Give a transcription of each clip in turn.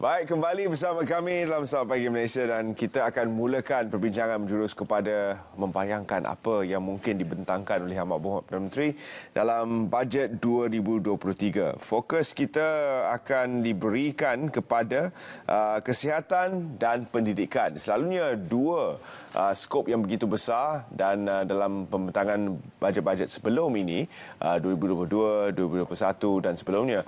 Baik, kembali bersama kami dalam Selamat Pagi Malaysia dan kita akan mulakan perbincangan menjurus kepada membayangkan apa yang mungkin dibentangkan oleh Yang Maha Perdana Menteri dalam bajet 2023. Fokus kita akan diberikan kepada kesihatan dan pendidikan. Selalunya dua skop yang begitu besar dan dalam pembentangan bajet-bajet sebelum ini 2022, 2021 dan sebelumnya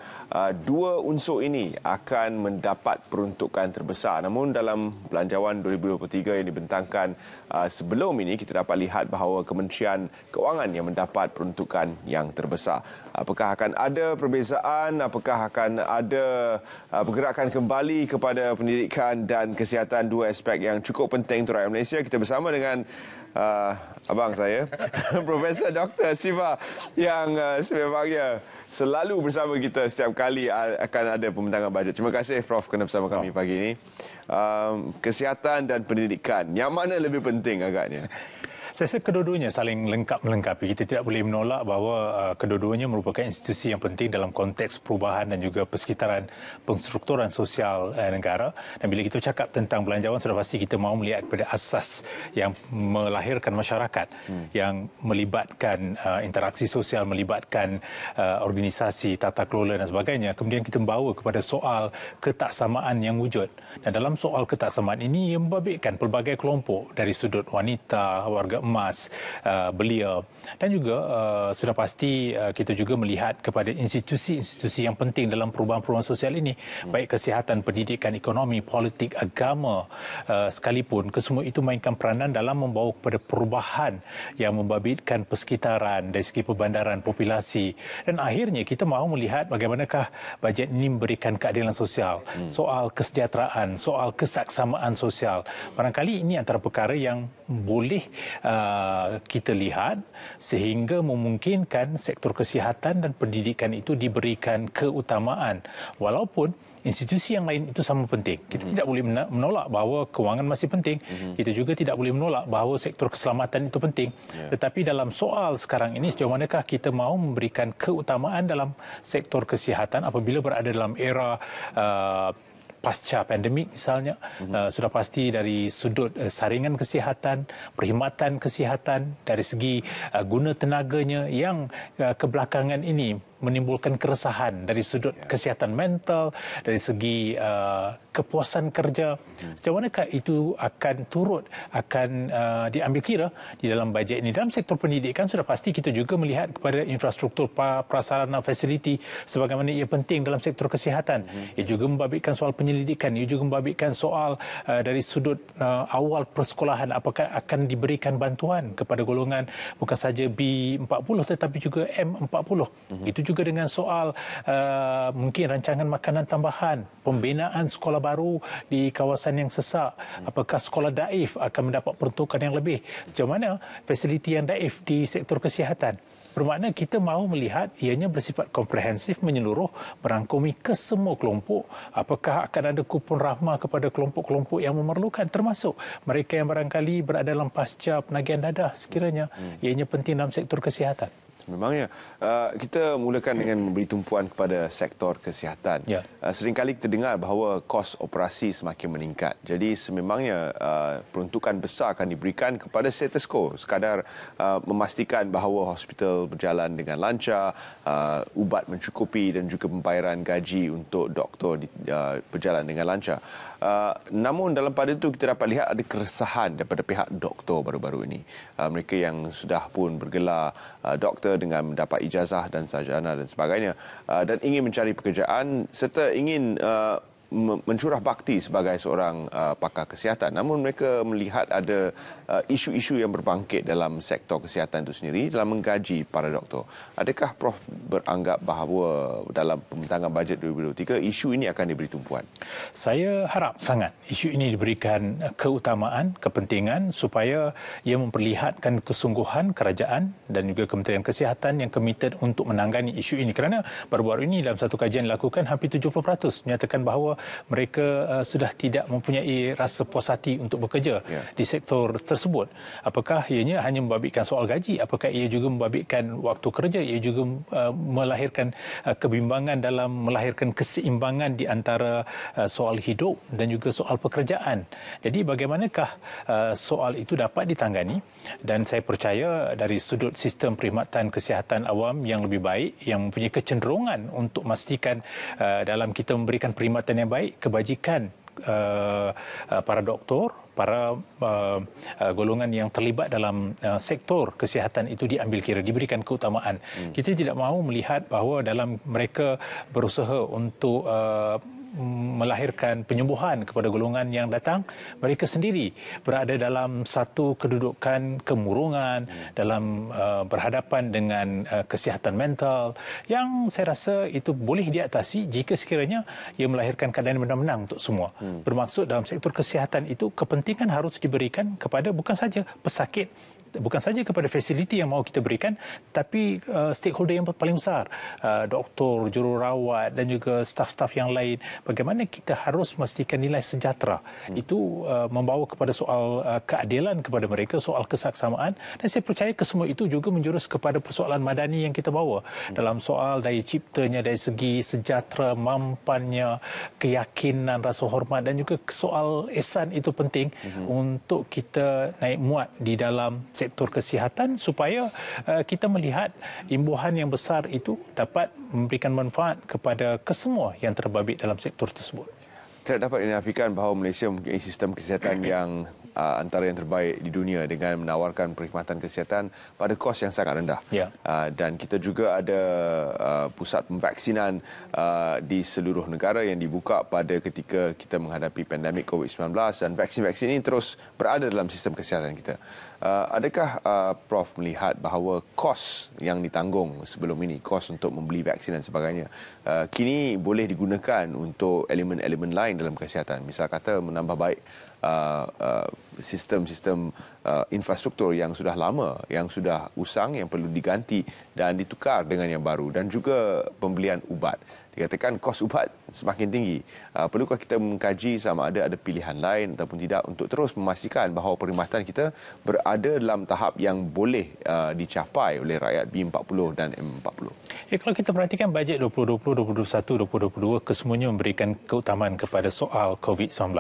dua unsur ini akan mendapat peruntukan terbesar. Namun dalam belanjawan 2023 yang dibentangkan sebelum ini kita dapat lihat bahawa Kementerian Kewangan yang mendapat peruntukan yang terbesar. Apakah akan ada perbezaan? Apakah akan ada pergerakan kembali kepada pendidikan dan kesihatan, dua aspek yang cukup penting untuk rakyat Malaysia? Kita bersama dengan abang saya, Profesor Dr. Siva yang sememangnya selalu bersama kita setiap kali akan ada pembentangan bajet. Terima kasih Prof kerana bersama kami pagi ini. Kesihatan dan pendidikan, yang mana lebih penting agaknya? Saya rasa kedua-duanya saling melengkapi. Kita tidak boleh menolak bahawa kedua-duanya merupakan institusi yang penting dalam konteks perubahan dan juga persekitaran penstrukturan sosial negara. Dan bila kita cakap tentang belanjawan, sudah pasti kita mahu melihat kepada asas yang melahirkan masyarakat, yang melibatkan interaksi sosial, melibatkan organisasi, tata kelola dan sebagainya. Kemudian kita membawa kepada soal ketaksamaan yang wujud. Dan dalam soal ketaksamaan ini, ia membabitkan pelbagai kelompok dari sudut wanita, warga emas, belia dan juga sudah pasti kita juga melihat kepada institusi-institusi yang penting dalam perubahan-perubahan sosial ini, baik kesihatan, pendidikan, ekonomi, politik, agama sekalipun, kesemua itu mainkan peranan dalam membawa kepada perubahan yang membabitkan persekitaran dari segi perbandaran, populasi, dan akhirnya kita mahu melihat bagaimanakah bajet ini memberikan keadilan sosial, soal kesejahteraan, soal kesaksamaan sosial. Barangkali ini antara perkara yang boleh kita lihat sehingga memungkinkan sektor kesihatan dan pendidikan itu diberikan keutamaan, walaupun institusi yang lain itu sama penting. Kita tidak boleh menolak bahawa kewangan masih penting. Kita juga tidak boleh menolak bahawa sektor keselamatan itu penting. Tetapi dalam soal sekarang ini, sejauh manakah kita mahu memberikan keutamaan dalam sektor kesihatan apabila berada dalam era pasca pandemik misalnya, sudah pasti dari sudut saringan kesihatan, perkhidmatan kesihatan, dari segi guna tenaganya yang kebelakangan ini menimbulkan keresahan dari sudut kesihatan mental, dari segi kepuasan kerja. Sejauh manakah itu akan turut, akan diambil kira di dalam bajet ini? Dalam sektor pendidikan sudah pasti kita juga melihat kepada infrastruktur prasarana fasiliti sebagaimana ia penting dalam sektor kesihatan. Ia juga membabitkan soal penyelidikan, ia juga membabitkan soal dari sudut awal persekolahan, apakah akan diberikan bantuan kepada golongan bukan saja B40 tetapi juga M40. Itu juga dengan soal mungkin rancangan makanan tambahan, pembinaan sekolah baru di kawasan yang sesak. Apakah sekolah daif akan mendapat peruntukan yang lebih? Sejauh mana fasiliti yang daif di sektor kesihatan? Bermakna kita mahu melihat ianya bersifat komprehensif, menyeluruh, merangkumi kesemua kelompok. Apakah akan ada kupon rahmah kepada kelompok-kelompok yang memerlukan, termasuk mereka yang barangkali berada dalam pasca penagihan dadah sekiranya ianya penting dalam sektor kesihatan. Memangnya. Kita mulakan dengan memberi tumpuan kepada sektor kesihatan. Seringkali kita dengar bahawa kos operasi semakin meningkat. Jadi sememangnya peruntukan besar akan diberikan kepada status quo, sekadar memastikan bahawa hospital berjalan dengan lancar, ubat mencukupi dan juga pembayaran gaji untuk doktor berjalan dengan lancar. Namun dalam pada itu kita dapat lihat ada keresahan daripada pihak doktor baru-baru ini. Mereka yang sudah pun bergelar doktor dengan mendapat ijazah dan sarjana dan sebagainya, dan ingin mencari pekerjaan serta ingin mencurah bakti sebagai seorang pakar kesihatan. Namun mereka melihat ada isu-isu yang berbangkit dalam sektor kesihatan itu sendiri dalam menggaji para doktor. Adakah Prof beranggap bahawa dalam pembentangan bajet 2023 isu ini akan diberi tumpuan? Saya harap sangat isu ini diberikan keutamaan, kepentingan supaya ia memperlihatkan kesungguhan kerajaan dan juga Kementerian Kesihatan yang komited untuk menangani isu ini. Kerana baru-baru ini dalam satu kajian dilakukan hampir 70% menyatakan bahawa mereka sudah tidak mempunyai rasa puas hati untuk bekerja di sektor tersebut. Apakah ianya hanya membabitkan soal gaji? Apakah ia juga membabitkan waktu kerja? Ia juga melahirkan kebimbangan dalam melahirkan keseimbangan di antara soal hidup dan juga soal pekerjaan. Jadi bagaimanakah soal itu dapat ditangani? Dan saya percaya dari sudut sistem perkhidmatan kesihatan awam yang lebih baik, yang mempunyai kecenderungan untuk memastikan dalam kita memberikan perkhidmatan yang baik, kebajikan para doktor, para golongan yang terlibat dalam sektor kesihatan itu diambil kira, diberikan keutamaan. Kita tidak mahu melihat bahawa dalam mereka berusaha untuk melahirkan penyembuhan kepada golongan yang datang, mereka sendiri berada dalam satu kedudukan kemurungan, dalam berhadapan dengan kesihatan mental yang saya rasa itu boleh diatasi jika sekiranya ia melahirkan keadaan menang-menang untuk semua. Bermaksud dalam sektor kesihatan itu kepentingan harus diberikan kepada bukan saja pesakit, bukan saja kepada fasiliti yang mahu kita berikan, tapi stakeholder yang paling besar, doktor, jururawat dan juga staf-staf yang lain. Bagaimana kita harus memastikan nilai sejahtera itu membawa kepada soal keadilan kepada mereka, soal kesaksamaan, dan saya percaya kesemua itu juga menjurus kepada persoalan madani yang kita bawa dalam soal daya ciptanya, dari segi sejahtera, mampannya, keyakinan, rasa hormat, dan juga soal ihsan itu penting untuk kita naik muat di dalam sektor kesihatan supaya kita melihat imbuhan yang besar itu dapat memberikan manfaat kepada kesemua yang terbabit dalam sektor tersebut. Tidak dapat dinafikan bahawa Malaysia mempunyai sistem kesihatan yang antara yang terbaik di dunia dengan menawarkan perkhidmatan kesihatan pada kos yang sangat rendah. Dan kita juga ada pusat pemvaksinan di seluruh negara yang dibuka pada ketika kita menghadapi pandemik COVID-19, dan vaksin-vaksin ini terus berada dalam sistem kesihatan kita. Adakah Prof melihat bahawa kos yang ditanggung sebelum ini, kos untuk membeli vaksin dan sebagainya, kini boleh digunakan untuk elemen-elemen lain dalam kesihatan? Misal kata menambah baik sistem-sistem infrastruktur yang sudah lama, yang sudah usang, yang perlu diganti dan ditukar dengan yang baru, dan juga pembelian ubat. Dikatakan kos ubat semakin tinggi. Perlukah kita mengkaji sama ada pilihan lain ataupun tidak untuk terus memastikan bahawa perkhidmatan kita berada dalam tahap yang boleh dicapai oleh rakyat B40 dan M40? Kalau kita perhatikan bajet 2020, 2021, 2022 kesemuanya memberikan keutamaan kepada soal COVID-19.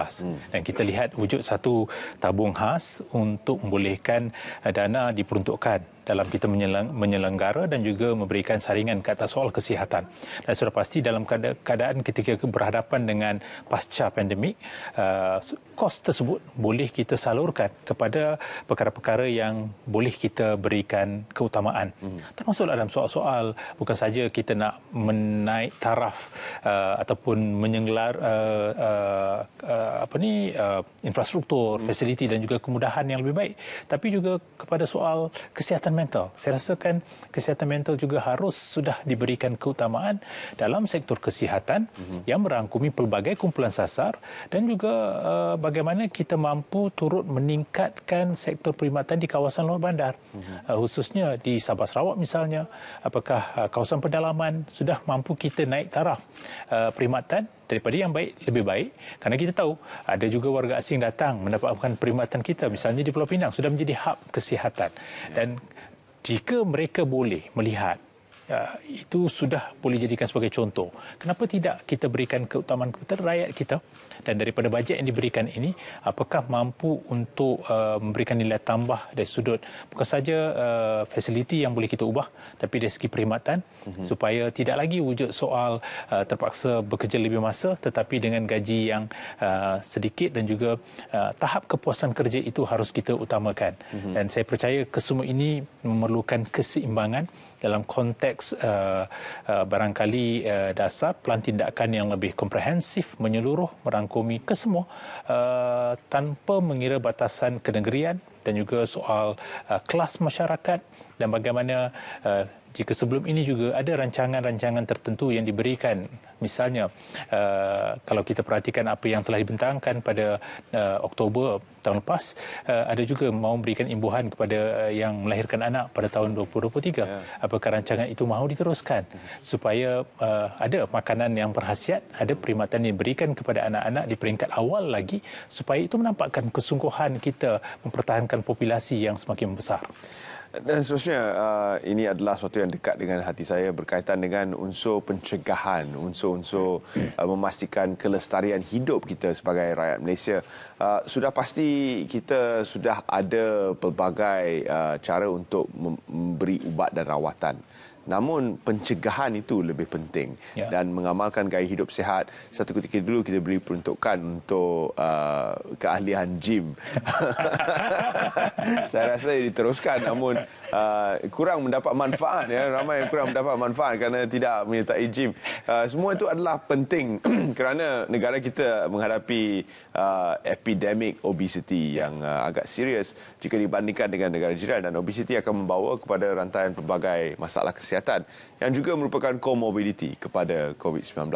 Dan kita lihat wujud satu tabung khas untuk membolehkan dana diperuntukkan dalam kita menyelenggara dan juga memberikan saringan ke atas soal kesihatan. Dan sudah pasti dalam keadaan ketika berhadapan dengan pasca pandemik, kos tersebut boleh kita salurkan kepada perkara-perkara yang boleh kita berikan keutamaan. Termasuk dalam soal-soal bukan saja kita nak menaik taraf ataupun menyenggelar infrastruktur, fasiliti dan juga kemudahan yang lebih baik, tapi juga kepada soal kesihatan mental. Saya rasakan kesihatan mental juga harus sudah diberikan keutamaan dalam sektor kesihatan yang merangkumi pelbagai kumpulan sasar, dan juga bagaimana kita mampu turut meningkatkan sektor perkhidmatan di kawasan luar bandar, khususnya di Sabah Sarawak misalnya. Apakah kawasan pedalaman sudah mampu kita naik taraf perkhidmatan daripada yang baik lebih baik, kerana kita tahu ada juga warga asing datang mendapatkan perkhidmatan kita, misalnya di Pulau Pinang sudah menjadi hub kesihatan. Dan jika mereka boleh melihat itu sudah boleh jadikan sebagai contoh, kenapa tidak kita berikan keutamaan kepada rakyat kita? Dan daripada bajet yang diberikan ini, apakah mampu untuk memberikan nilai tambah dari sudut bukan saja fasiliti yang boleh kita ubah, tapi dari segi perkhidmatan, supaya tidak lagi wujud soal terpaksa bekerja lebih masa tetapi dengan gaji yang sedikit, dan juga tahap kepuasan kerja itu harus kita utamakan. Dan saya percaya kesemua ini memerlukan keseimbangan dalam konteks barangkali dasar pelan tindakan yang lebih komprehensif, menyeluruh, merangkumi kesemua tanpa mengira batasan kenegerian, dan juga soal kelas masyarakat, dan bagaimana jika sebelum ini juga ada rancangan-rancangan tertentu yang diberikan, misalnya kalau kita perhatikan apa yang telah dibentangkan pada Oktober tahun lepas, ada juga mahu memberikan imbuhan kepada yang melahirkan anak pada tahun 2023. Apakah rancangan itu mahu diteruskan supaya ada makanan yang berkhasiat, ada perkhidmatan yang diberikan kepada anak-anak di peringkat awal lagi, supaya itu menampakkan kesungguhan kita mempertahankan populasi yang semakin besar. Dan seterusnya, ini adalah sesuatu yang dekat dengan hati saya berkaitan dengan unsur pencegahan, unsur-unsur memastikan kelestarian hidup kita sebagai rakyat Malaysia. Sudah pasti kita sudah ada pelbagai cara untuk memberi ubat dan rawatan. Namun pencegahan itu lebih penting dan mengamalkan gaya hidup sihat. Satu ketika dulu kita beri peruntukan untuk keahlian gym. Saya rasa diteruskan, namun kurang mendapat manfaat. Ramai yang kurang mendapat manfaat kerana tidak menyertai gym. Semua itu adalah penting kerana negara kita menghadapi epidemik obesiti yang agak serius jika dibandingkan dengan negara jiran, dan obesiti akan membawa kepada rantaian pelbagai masalah kesihatan yang juga merupakan komorbiditi kepada COVID-19.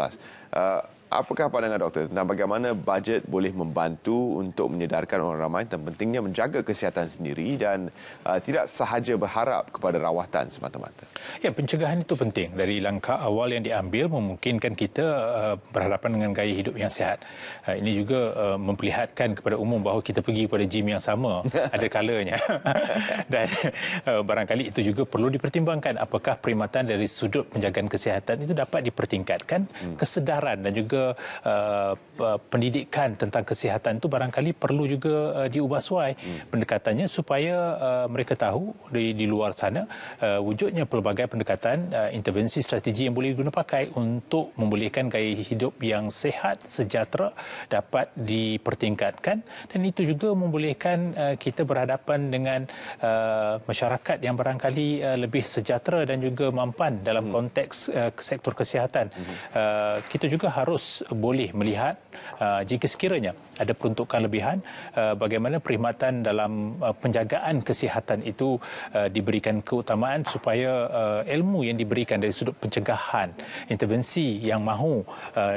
Apakah pandangan doktor tentang bagaimana bajet boleh membantu untuk menyedarkan orang ramai tentang pentingnya menjaga kesihatan sendiri dan tidak sahaja berharap kepada rawatan semata-mata? Ya, pencegahan itu penting. Dari langkah awal yang diambil memungkinkan kita berhadapan dengan gaya hidup yang sihat. Ini juga memperlihatkan kepada umum bahawa kita pergi kepada gym yang sama ada kalanya. Dan barangkali itu juga perlu dipertimbangkan apakah perkhidmatan dari sudut penjagaan kesihatan itu dapat dipertingkatkan. Kesedaran dan juga pendidikan tentang kesihatan itu barangkali perlu juga diubah suai pendekatannya supaya mereka tahu di luar sana wujudnya pelbagai pendekatan intervensi strategi yang boleh digunakan pakai untuk membolehkan gaya hidup yang sihat, sejahtera dapat dipertingkatkan, dan itu juga membolehkan kita berhadapan dengan masyarakat yang barangkali lebih sejahtera dan juga mampan dalam konteks sektor kesihatan. Kita juga harus boleh melihat jika sekiranya ada peruntukan lebihan, bagaimana perkhidmatan dalam penjagaan kesihatan itu diberikan keutamaan supaya ilmu yang diberikan dari sudut pencegahan, intervensi yang mahu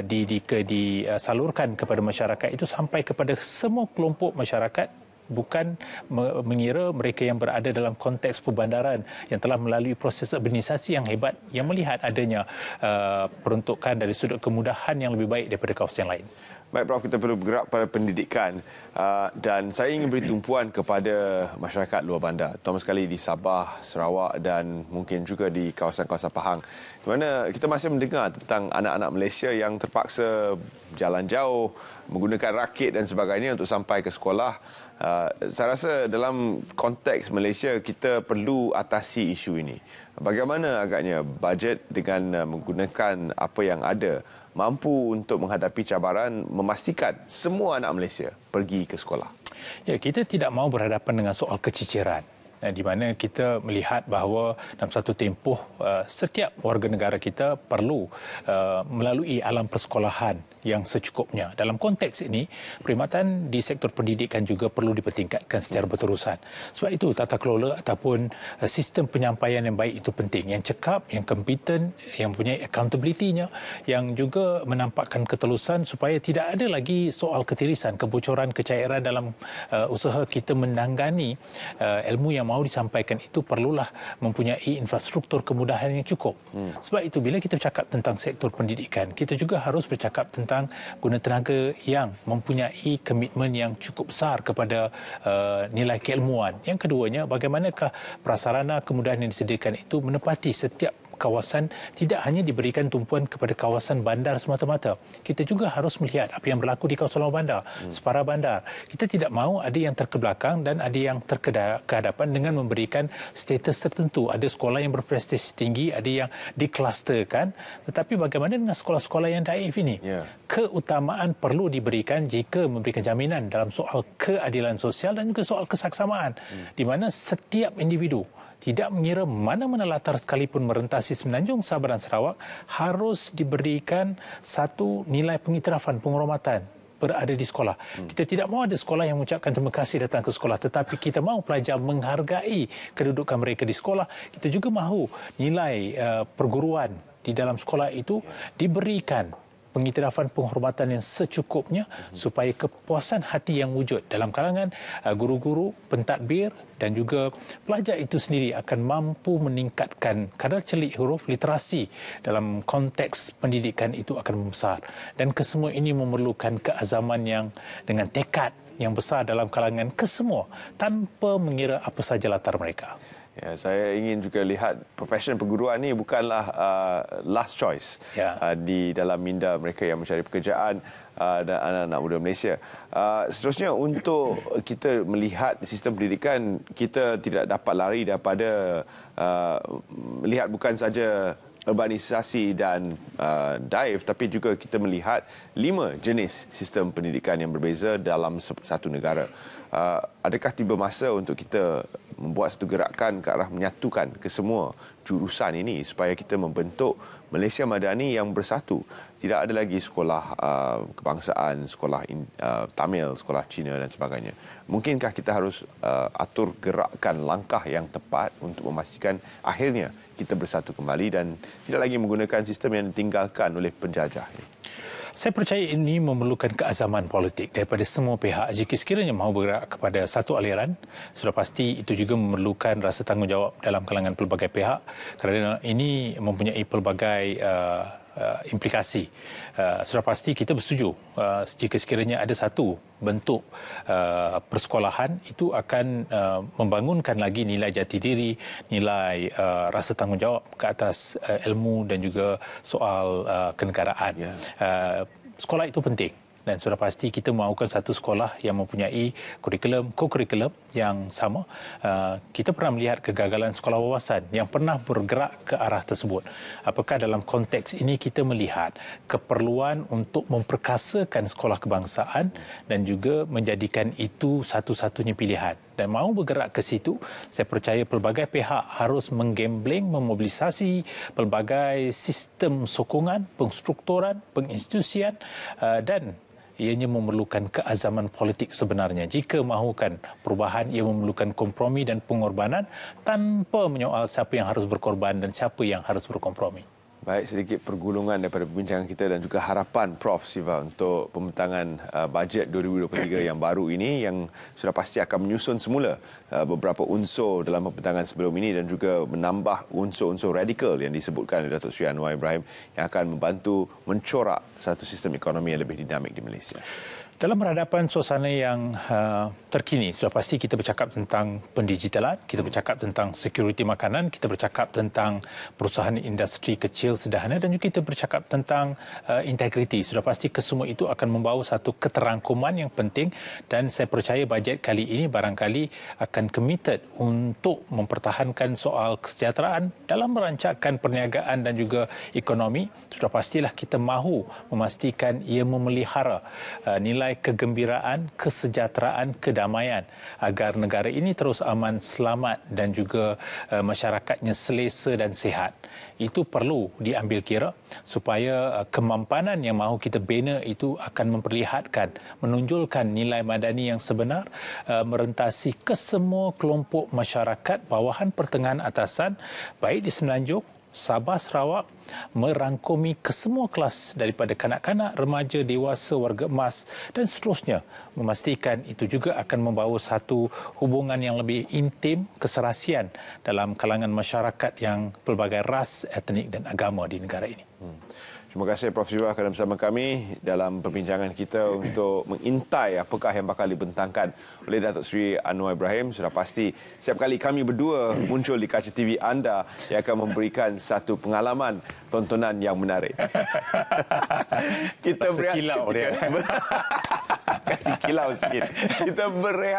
disalurkan kepada masyarakat itu sampai kepada semua kelompok masyarakat, bukan mengira mereka yang berada dalam konteks perbandaran yang telah melalui proses urbanisasi yang hebat yang melihat adanya peruntukan dari sudut kemudahan yang lebih baik daripada kawasan yang lain. Baik Prof, kita perlu bergerak pada pendidikan dan saya ingin beri tumpuan kepada masyarakat luar bandar, terutama sekali di Sabah, Sarawak dan mungkin juga di kawasan-kawasan Pahang, di mana kita masih mendengar tentang anak-anak Malaysia yang terpaksa jalan jauh, menggunakan rakit dan sebagainya untuk sampai ke sekolah. Saya rasa dalam konteks Malaysia kita perlu atasi isu ini. Bagaimana agaknya bajet dengan menggunakan apa yang ada mampu untuk menghadapi cabaran memastikan semua anak Malaysia pergi ke sekolah? Ya, kita tidak mahu berhadapan dengan soal keciciran, di mana kita melihat bahawa dalam satu tempoh setiap warga negara kita perlu melalui alam persekolahan yang secukupnya. Dalam konteks ini, perkhidmatan di sektor pendidikan juga perlu dipertingkatkan secara berterusan. Sebab itu tata kelola ataupun sistem penyampaian yang baik itu penting. Yang cekap, yang kompeten, yang punya accountability-nya, yang juga menampakkan ketelusan supaya tidak ada lagi soal ketirisan, kebocoran, kecairan dalam usaha kita menanggani ilmu yang mahu disampaikan itu perlulah mempunyai infrastruktur kemudahan yang cukup. Sebab itu bila kita bercakap tentang sektor pendidikan, kita juga harus bercakap tentang guna tenaga yang mempunyai komitmen yang cukup besar kepada nilai keilmuan. Yang keduanya, bagaimanakah prasarana kemudahan yang disediakan itu menepati setiap kawasan, tidak hanya diberikan tumpuan kepada kawasan bandar semata-mata. Kita juga harus melihat apa yang berlaku di kawasan luar bandar, separa bandar. Kita tidak mahu ada yang terkebelakang dan ada yang terkehadapan dengan memberikan status tertentu. Ada sekolah yang berprestasi tinggi, ada yang diklusterkan. Tetapi bagaimana dengan sekolah-sekolah yang daif ini? Keutamaan perlu diberikan jika memberikan jaminan dalam soal keadilan sosial dan juga soal kesaksamaan, di mana setiap individu, tidak mengira mana-mana latar sekalipun merentasi Semenanjung, Sabah dan Sarawak, harus diberikan satu nilai pengiktirafan, penghormatan berada di sekolah. Kita tidak mahu ada sekolah yang mengucapkan terima kasih datang ke sekolah, tetapi kita mahu pelajar menghargai kedudukan mereka di sekolah. Kita juga mahu nilai perguruan di dalam sekolah itu diberikan pengiktirafan penghormatan yang secukupnya supaya kepuasan hati yang wujud dalam kalangan guru-guru, pentadbir dan juga pelajar itu sendiri akan mampu meningkatkan kadar celik huruf literasi dalam konteks pendidikan itu akan membesar. Dan kesemua ini memerlukan keazaman yang dengan tekad yang besar dalam kalangan kesemua tanpa mengira apa saja latar mereka. Ya, saya ingin juga lihat profesion perguruan ni bukanlah last choice di dalam minda mereka yang mencari pekerjaan dan anak-anak muda Malaysia. Seterusnya, untuk kita melihat sistem pendidikan, kita tidak dapat lari daripada melihat bukan saja urbanisasi dan dive, tapi juga kita melihat 5 jenis sistem pendidikan yang berbeza dalam satu negara. Adakah tiba masa untuk kita membuat satu gerakan ke arah menyatukan kesemua jurusan ini supaya kita membentuk Malaysia Madani yang bersatu? Tidak ada lagi sekolah kebangsaan, sekolah Tamil, sekolah Cina dan sebagainya. Mungkinkah kita harus atur gerakan langkah yang tepat untuk memastikan akhirnya kita bersatu kembali dan tidak lagi menggunakan sistem yang ditinggalkan oleh penjajah? Saya percaya ini memerlukan keazaman politik daripada semua pihak. Jika sekiranya mahu bergerak kepada satu aliran, sudah pasti itu juga memerlukan rasa tanggungjawab dalam kalangan pelbagai pihak, kerana ini mempunyai pelbagai implikasi. Sudah pasti kita bersetuju jika sekiranya ada satu bentuk persekolahan itu akan membangunkan lagi nilai jati diri, nilai rasa tanggungjawab ke atas ilmu dan juga soal kenegaraan. Sekolah itu penting. Dan sudah pasti kita mahukan satu sekolah yang mempunyai kurikulum, co-kurikulum yang sama. Kita pernah melihat kegagalan sekolah wawasan yang pernah bergerak ke arah tersebut. Apakah dalam konteks ini kita melihat keperluan untuk memperkasakan sekolah kebangsaan dan juga menjadikan itu satu-satunya pilihan. Dan mahu bergerak ke situ, saya percaya pelbagai pihak harus menggambling, memobilisasi pelbagai sistem sokongan, pengstrukturan, penginstitusian dan ianya memerlukan keazaman politik sebenarnya. Jika mahukan perubahan, ia memerlukan kompromi dan pengorbanan tanpa menyoal siapa yang harus berkorban dan siapa yang harus berkompromi. Baik, sedikit pergulungan daripada perbincangan kita dan juga harapan Prof. Siva untuk pembentangan bajet 2023 yang baru ini, yang sudah pasti akan menyusun semula beberapa unsur dalam pembentangan sebelum ini dan juga menambah unsur-unsur radikal yang disebutkan oleh Datuk Seri Anwar Ibrahim yang akan membantu mencorak satu sistem ekonomi yang lebih dinamik di Malaysia. Dalam berhadapan suasana yang terkini, sudah pasti kita bercakap tentang pendigitalan, kita bercakap tentang security makanan, kita bercakap tentang perusahaan industri kecil sederhana dan juga kita bercakap tentang integriti. Sudah pasti kesemua itu akan membawa satu keterangkuman yang penting dan saya percaya bajet kali ini barangkali akan committed untuk mempertahankan soal kesejahteraan dalam merancangkan perniagaan dan juga ekonomi. Sudah pastilah kita mahu memastikan ia memelihara nilai kegembiraan, kesejahteraan, kedamaian agar negara ini terus aman, selamat dan juga masyarakatnya selesa dan sihat. Itu perlu diambil kira supaya kemampanan yang mahu kita bina itu akan memperlihatkan, menonjolkan nilai madani yang sebenar, merentasi kesemua kelompok masyarakat bawahan, pertengahan, atasan, baik di Semenanjung, Sabah, Sarawak, merangkumi kesemua kelas daripada kanak-kanak, remaja, dewasa, warga emas dan seterusnya, memastikan itu juga akan membawa satu hubungan yang lebih intim, keserasian dalam kalangan masyarakat yang pelbagai ras, etnik dan agama di negara ini. Terima kasih Prof. Siva kerana bersama kami dalam perbincangan kita untuk mengintai apakah yang bakal dibentangkan oleh Datuk Seri Anwar Ibrahim. Sudah pasti setiap kali kami berdua muncul di kaca TV anda yang akan memberikan satu pengalaman tontonan yang menarik. Kita berehat. Kilau dia. Kasih kilau sikit. Kita berehat.